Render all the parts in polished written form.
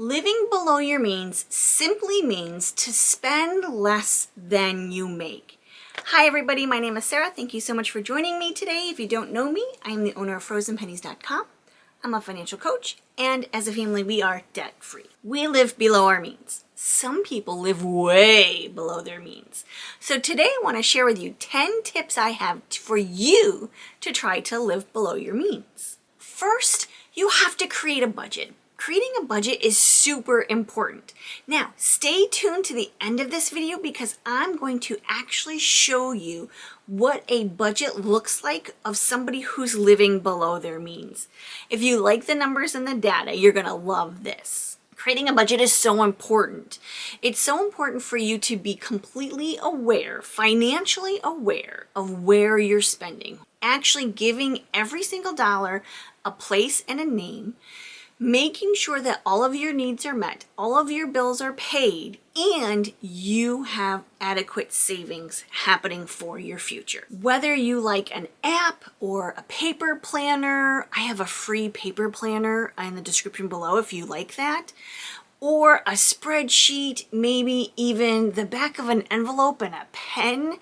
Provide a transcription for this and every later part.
Living below your means simply means to spend less than you make. Hi everybody, my name is Sarah. Thank you so much for joining me today. If you don't know me, I am the owner of FrozenPennies.com. I'm a financial coach, and as a family, we are debt-free. We live below our means. Some people live way below their means. So today I want to share with you 10 tips I have for you to try to live below your means. First, you have to create a budget. Creating a budget is super important. Now, stay tuned to the end of this video because I'm going to actually show you what a budget looks like of somebody who's living below their means. If you like the numbers and the data, you're gonna love this. Creating a budget is so important. It's so important for you to be completely aware, financially aware of where you're spending. Actually giving every single dollar a place and a name, making sure that all of your needs are met, all of your bills are paid, and you have adequate savings happening for your future. Whether you like an app or a paper planner, I have a free paper planner in the description below if you like that, or a spreadsheet, maybe even the back of an envelope and a pen.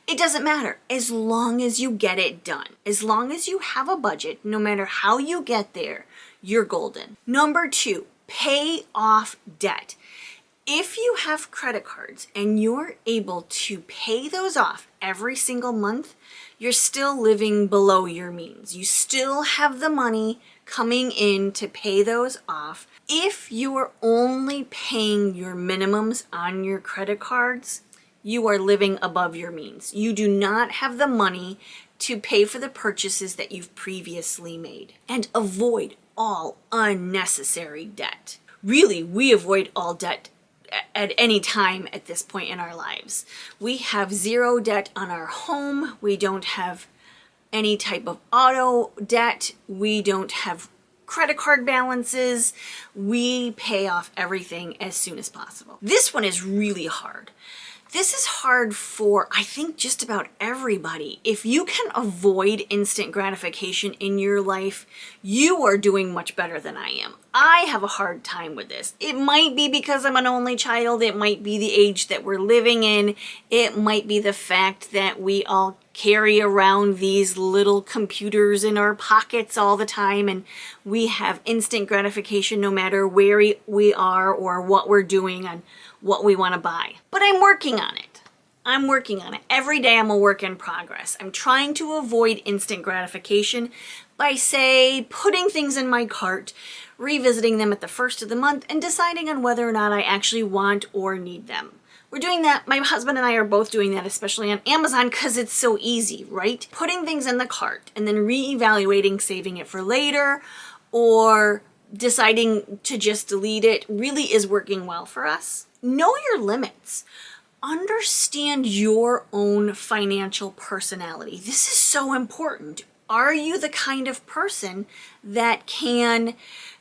It doesn't matter as long as you get it done. As long as you have a budget, no matter how you get there, you're golden. Number 2, pay off debt. If you have credit cards and you're able to pay those off every single month, you're still living below your means. You still have the money coming in to pay those off. If you are only paying your minimums on your credit cards, you are living above your means. You do not have the money to pay for the purchases that you've previously made. And avoid all unnecessary debt. Really, we avoid all debt at any time at this point in our lives. We have zero debt on our home. We don't have any type of auto debt. We don't have credit card balances. We pay off everything as soon as possible. This one is really hard. This is hard for, I think, just about everybody. If you can avoid instant gratification in your life, you are doing much better than I am. I have a hard time with this. It might be because I'm an only child. It might be the age that we're living in. It might be the fact that we all carry around these little computers in our pockets all the time and we have instant gratification no matter where we are or what we're doing and what we want to buy. But I'm working on it. I'm working on it. Every day I'm a work in progress. I'm trying to avoid instant gratification by, say, putting things in my cart, revisiting them at the first of the month, and deciding on whether or not I actually want or need them. We're doing that, my husband and I are both doing that, especially on Amazon, because it's so easy, right? Putting things in the cart and then reevaluating, saving it for later, or deciding to just delete it really is working well for us. Know your limits. Understand your own financial personality. This is so important. Are you the kind of person that can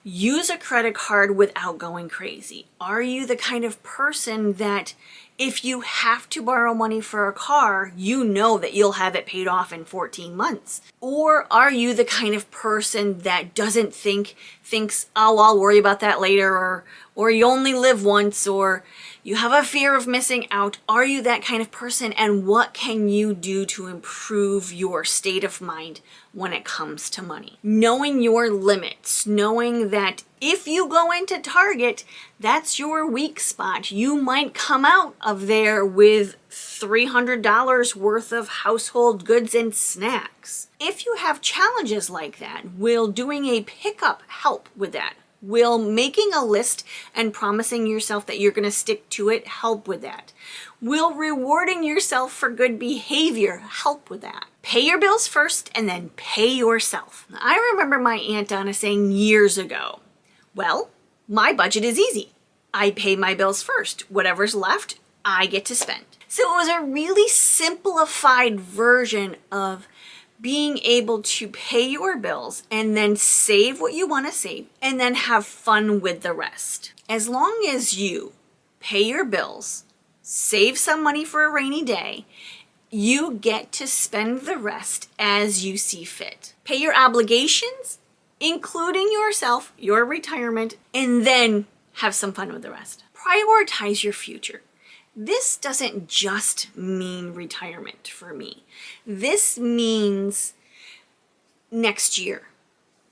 use a credit card without going crazy? Are you the kind of person that if you have to borrow money for a car, you know that you'll have it paid off in 14 months? Or are you the kind of person that doesn't thinks, oh, I'll worry about that later, or you only live once, or you have a fear of missing out? Are you that kind of person? And what can you do to improve your state of mind when it comes to money? Knowing your limits, knowing that if you go into Target, that's your weak spot. You might come out of there with $300 worth of household goods and snacks. If you have challenges like that, will doing a pickup help with that? Will making a list and promising yourself that you're going to stick to it help with that? Will rewarding yourself for good behavior help with that? Pay your bills first and then pay yourself. I remember my Aunt Donna saying years ago, well, my budget is easy. I pay my bills first. Whatever's left, I get to spend. So it was a really simplified version of being able to pay your bills and then save what you want to save and then have fun with the rest. As long as you pay your bills, save some money for a rainy day, you get to spend the rest as you see fit. Pay your obligations, including yourself, your retirement, and then have some fun with the rest. Prioritize your future. This doesn't just mean retirement for me. This means next year.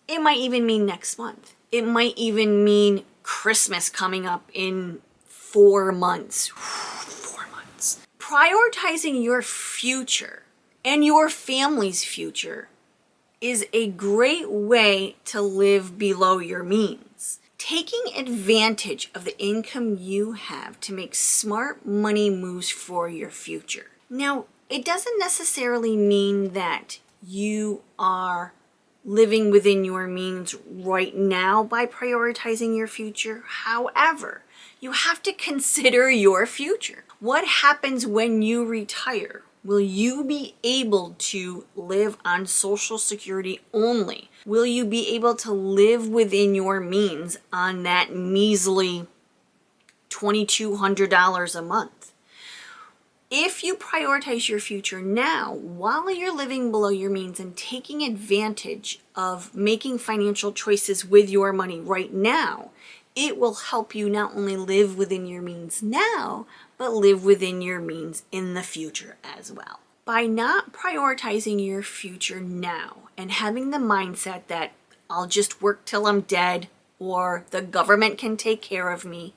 It might even mean next month. It might even mean Christmas coming up in 4 months. 4 months. Prioritizing your future and your family's future is a great way to live below your means. Taking advantage of the income you have to make smart money moves for your future. Now, it doesn't necessarily mean that you are living within your means right now by prioritizing your future. However, you have to consider your future. What happens when you retire? Will you be able to live on Social Security only? Will you be able to live within your means on that measly $2,200 a month? If you prioritize your future now, while you're living below your means and taking advantage of making financial choices with your money right now, it will help you not only live within your means now, but live within your means in the future as well. By not prioritizing your future now and having the mindset that I'll just work till I'm dead or the government can take care of me,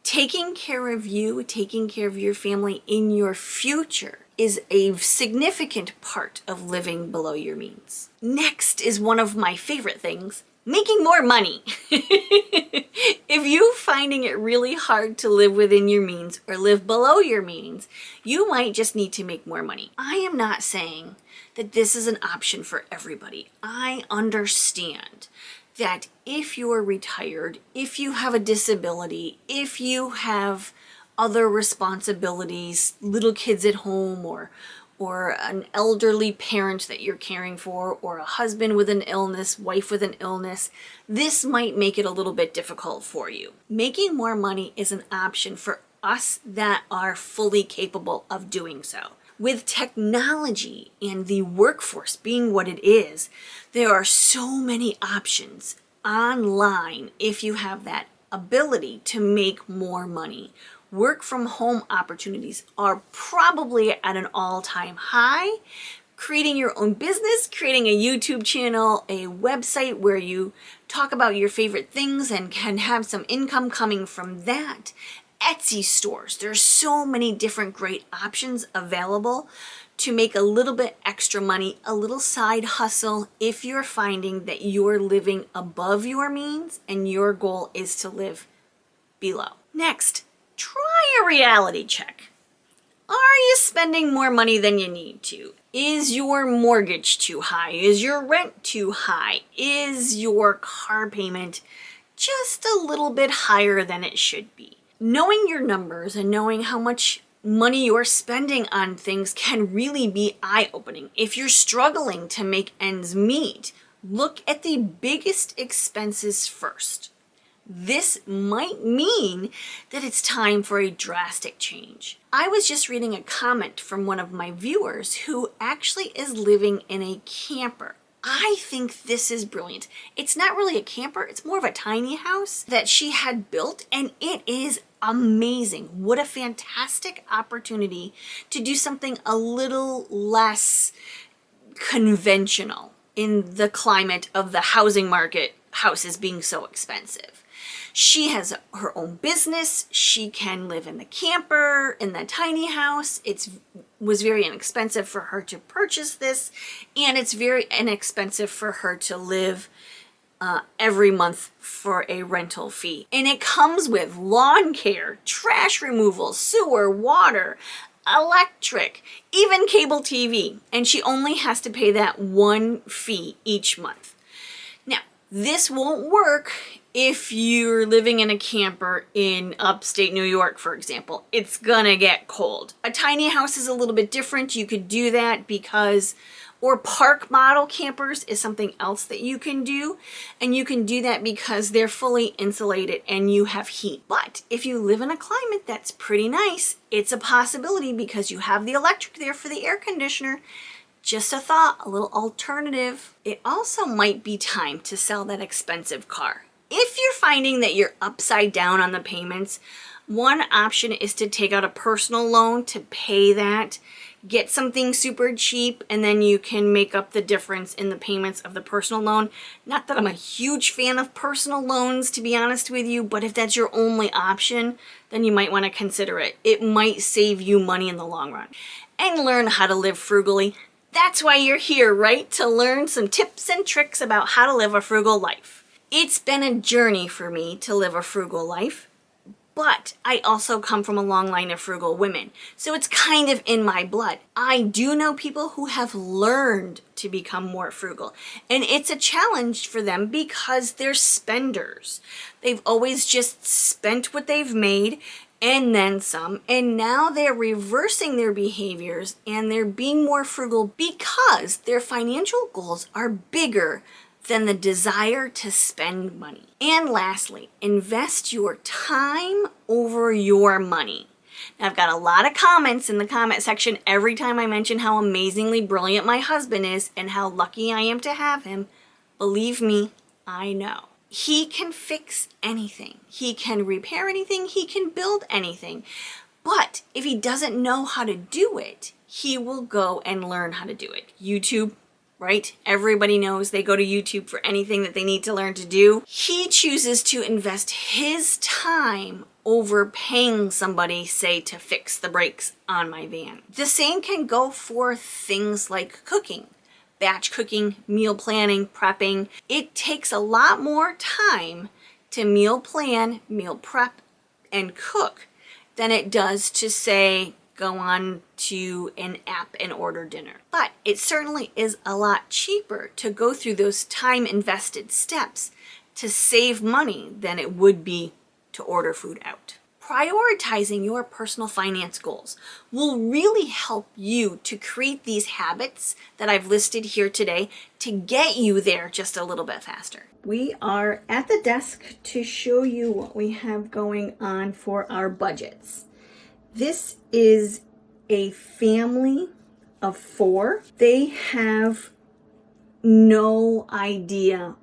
taking care of you, taking care of your family in your future is a significant part of living below your means. Next is one of my favorite things, making more money. If you're finding it really hard to live within your means or live below your means, you might just need to make more money. I am not saying that this is an option for everybody. I understand that if you're retired, if you have a disability, if you have other responsibilities, little kids at home, or an elderly parent that you're caring for, or a husband with an illness, wife with an illness, this might make it a little bit difficult for you. Making more money is an option for us that are fully capable of doing so. With technology and the workforce being what it is, there are so many options online if you have that ability to make more money. Work from home opportunities are probably at an all-time high. Creating your own business, creating a YouTube channel, a website where you talk about your favorite things and can have some income coming from that. Etsy stores. There's so many different great options available to make a little bit extra money, a little side hustle if you're finding that you're living above your means and your goal is to live below. Next, try a reality check. Are you spending more money than you need to? Is your mortgage too high? Is your rent too high? Is your car payment just a little bit higher than it should be? Knowing your numbers and knowing how much money you're spending on things can really be eye-opening. If you're struggling to make ends meet, look at the biggest expenses first. This might mean that it's time for a drastic change. I was just reading a comment from one of my viewers who actually is living in a camper. I think this is brilliant. It's not really a camper, it's more of a tiny house that she had built, and it is amazing. What a fantastic opportunity to do something a little less conventional in the climate of the housing market, houses being so expensive. She has her own business. She can live in the camper, in the tiny house. It was very inexpensive for her to purchase this, and it's very inexpensive for her to live every month for a rental fee. And it comes with lawn care, trash removal, sewer, water, electric, even cable TV. And she only has to pay that one fee each month. Now, this won't work if you're living in a camper in upstate New York, for example. It's gonna get cold. A tiny house is a little bit different. You could do that because, or park model campers is something else that you can do. And you can do that because they're fully insulated and you have heat. But if you live in a climate that's pretty nice, it's a possibility because you have the electric there for the air conditioner. Just a little alternative. It also might be time to sell that expensive car. If you're finding that you're upside down on the payments, one option is to take out a personal loan to pay that. Get something super cheap, and then you can make up the difference in the payments of the personal loan. Not that I'm a huge fan of personal loans, to be honest with you, but if that's your only option, then you might want to consider it. It might save you money in the long run. And learn how to live frugally. That's why you're here, right? To learn some tips and tricks about how to live a frugal life. It's been a journey for me to live a frugal life. But I also come from a long line of frugal women, so it's kind of in my blood. I do know people who have learned to become more frugal, and it's a challenge for them because they're spenders. They've always just spent what they've made and then some, and now they're reversing their behaviors and they're being more frugal because their financial goals are bigger than the desire to spend money. And lastly, invest your time over your money. Now, I've got a lot of comments in the comment section every time I mention how amazingly brilliant my husband is and how lucky I am to have him. Believe me, I know. He can fix anything. He can repair anything. He can build anything. But if he doesn't know how to do it, he will go and learn how to do it. YouTube, right? Everybody knows they go to YouTube for anything that they need to learn to do. He chooses to invest his time over paying somebody, say, to fix the brakes on my van. The same can go for things like cooking, batch cooking, meal planning, prepping. It takes a lot more time to meal plan, meal prep, and cook than it does to, say, go on to an app and order dinner. But it certainly is a lot cheaper to go through those time invested steps to save money than it would be to order food out. Prioritizing your personal finance goals will really help you to create these habits that I've listed here today to get you there just a little bit faster. We are at the desk to show you what we have going on for our budgets. This is a family of 4. They have no idea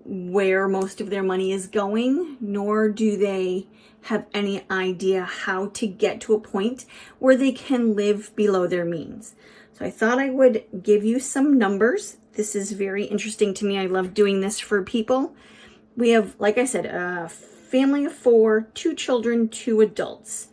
where most of their money is going, nor do they have any idea how to get to a point where they can live below their means. So I thought I would give you some numbers. This is very interesting to me. I love doing this for people. We have, like I said, a family of 4, 2 children, 2 adults.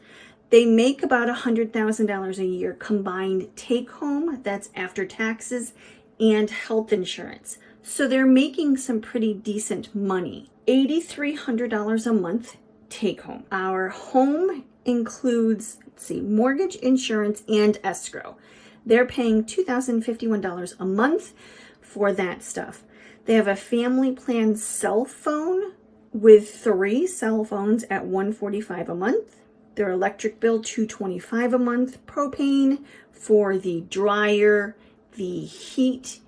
They make about $100,000 a year combined take home. That's after taxes and health insurance. So they're making some pretty decent money. $8,300 a month take home. Our home includes, mortgage, insurance, and escrow. They're paying $2,051 a month for that stuff. They have a family plan cell phone with 3 cell phones at $145 a month. Their electric bill, $225 a month. Propane for the dryer, the heat,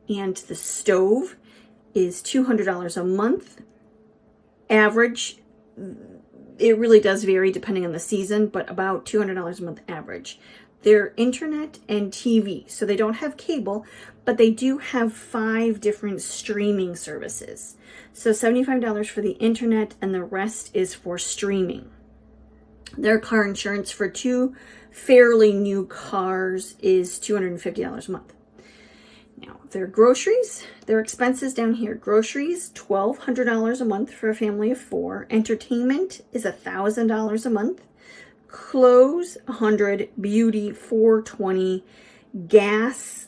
and the stove is $200 a month. Average, it really does vary depending on the season, but about $200 a month average. Their internet and TV, so they don't have cable, but they do have 5 different streaming services. So $75 for the internet, and the rest is for streaming. Their car insurance for 2 fairly new cars is $250 a month. Now, their groceries, their expenses down here. Groceries, $1,200 a month for a family of 4. Entertainment is $1,000 a month. Clothes, $100. Beauty, $420. Gas,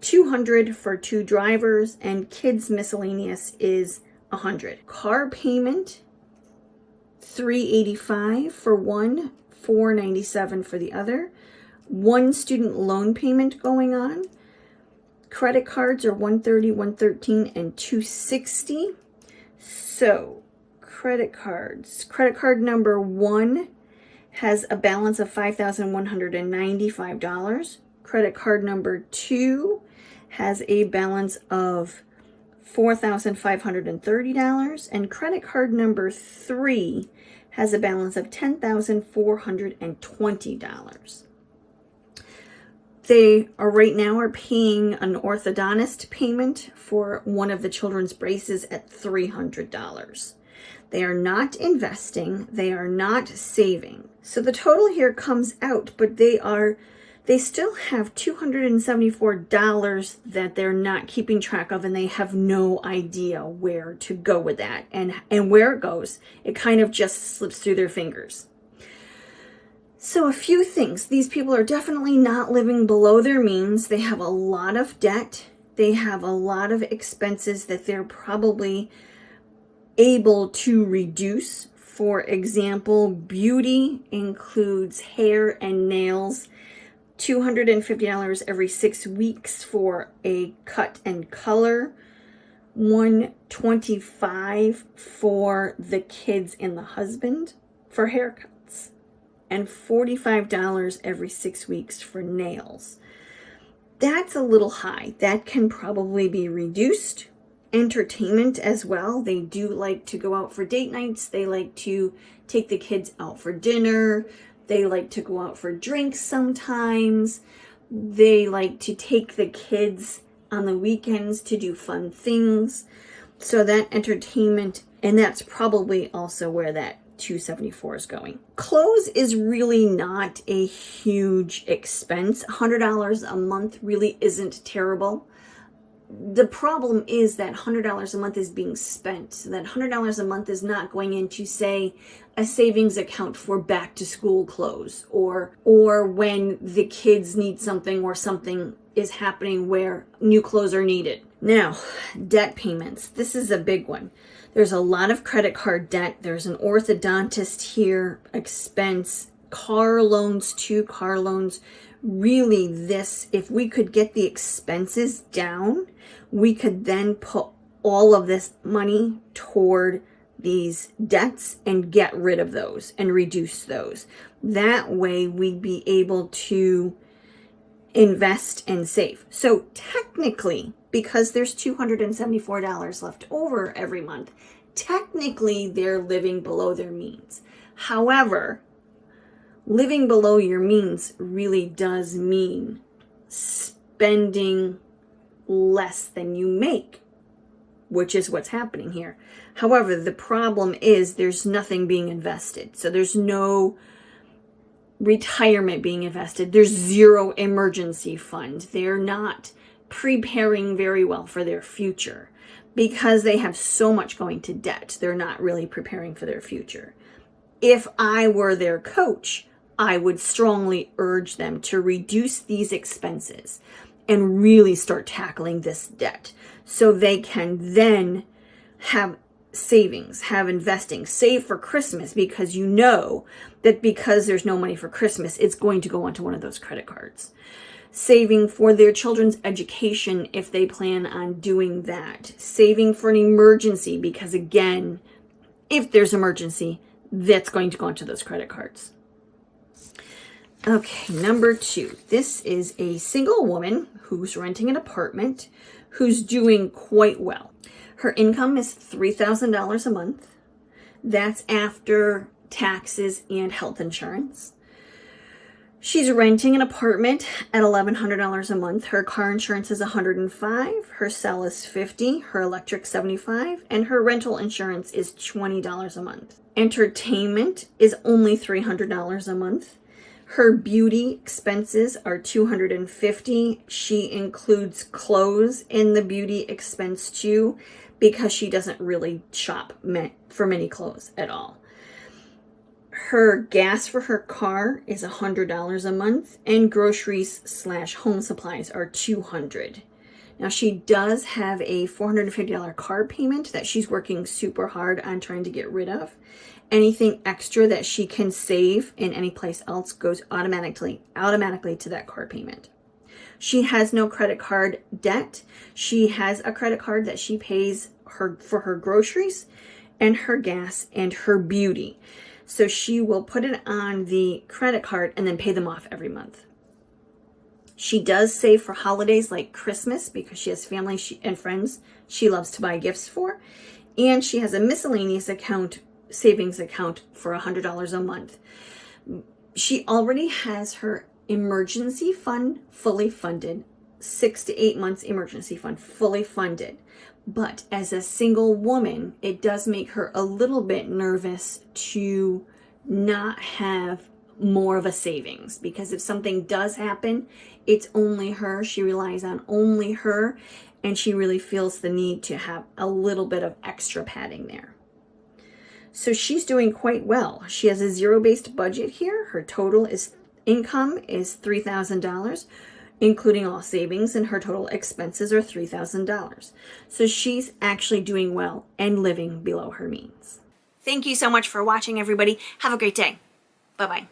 $200 for 2 drivers. And kids miscellaneous is $100. Car payment, $385 for one, $497 for the other. 1 student loan payment going on. Credit cards are $130, $113, and $260. So, credit cards. Credit card number 1 has a balance of $5,195. Credit card number 2 has a balance of $4,530, and credit card number 3 has a balance of $10,420. They are right now paying an orthodontist payment for one of the children's braces at $300. They are not investing. They are not saving. So the total here comes out, but they still have $274 that they're not keeping track of, and they have no idea where to go with that. And where it goes, it kind of just slips through their fingers. So a few things. These people are definitely not living below their means. They have a lot of debt. They have a lot of expenses that they're probably able to reduce. For example, beauty includes hair and nails. $250 every 6 weeks for a cut and color. $125 for the kids and the husband for haircuts. And $45 every 6 weeks for nails. That's a little high. That can probably be reduced. Entertainment as well. They do like to go out for date nights. They like to take the kids out for dinner. They like to go out for drinks sometimes. They like to take the kids on the weekends to do fun things. So that entertainment, and that's probably also where that $274 is going. Clothes is really not a huge expense. $100 a month really isn't terrible. The problem is that $100 a month is being spent. So that $100 a month is not going into, say, a savings account for back to school clothes, or when the kids need something or something is happening where new clothes are needed. Now, debt payments. This is a big one. There's a lot of credit card debt. There's an orthodontist here, expense, car loans, 2 car loans. Really, this, if we could get the expenses down, we could then put all of this money toward these debts and get rid of those and reduce those. That way we'd be able to invest and save. So technically, because there's $274 left over every month, technically they're living below their means. However, living below your means really does mean spending less than you make, which is what's happening here. However, the problem is there's nothing being invested. So there's no retirement being invested. There's zero emergency fund. They're not preparing very well for their future because they have so much going to debt. They're not really preparing for their future. If I were their coach, I would strongly urge them to reduce these expenses and really start tackling this debt so they can then have savings, have investing, save for Christmas, because you know that because there's no money for Christmas, it's going to go onto one of those credit cards. Saving for their children's education if they plan on doing that. Saving for an emergency, because again, if there's emergency, that's going to go onto those credit cards. Okay, number 2. This is a single woman who's renting an apartment who's doing quite well. Her income is $3,000 a month. That's after taxes and health insurance. She's renting an apartment at $1,100 a month. Her car insurance is $105. Her cell is $50. Her electric $75. And her rental insurance is $20 a month. Entertainment is only $300 a month. Her beauty expenses are $250. She includes clothes in the beauty expense too, because she doesn't really shop for many clothes at all. Her gas for her car is $100 a month, and groceries / home supplies are $200. Now she does have a $450 car payment that she's working super hard on trying to get rid of. Anything extra that she can save in any place else goes automatically to that car payment. She has no credit card debt. She has a credit card that she pays for her groceries and her gas and her beauty. So she will put it on the credit card and then pay them off every month. She does save for holidays like Christmas because she has family and friends she loves to buy gifts for. And she has a miscellaneous savings account for $100 a month. She already has her emergency fund fully funded. 6 to 8 months emergency fund, fully funded. But as a single woman, it does make her a little bit nervous to not have more of a savings, because if something does happen, it's only her. She relies on only her, and she really feels the need to have a little bit of extra padding there. So she's doing quite well. She has a zero-based budget here. Her total income is $3,000, including all savings, and her total expenses are $3,000. So she's actually doing well and living below her means. Thank you so much for watching, everybody. Have a great day. Bye-bye.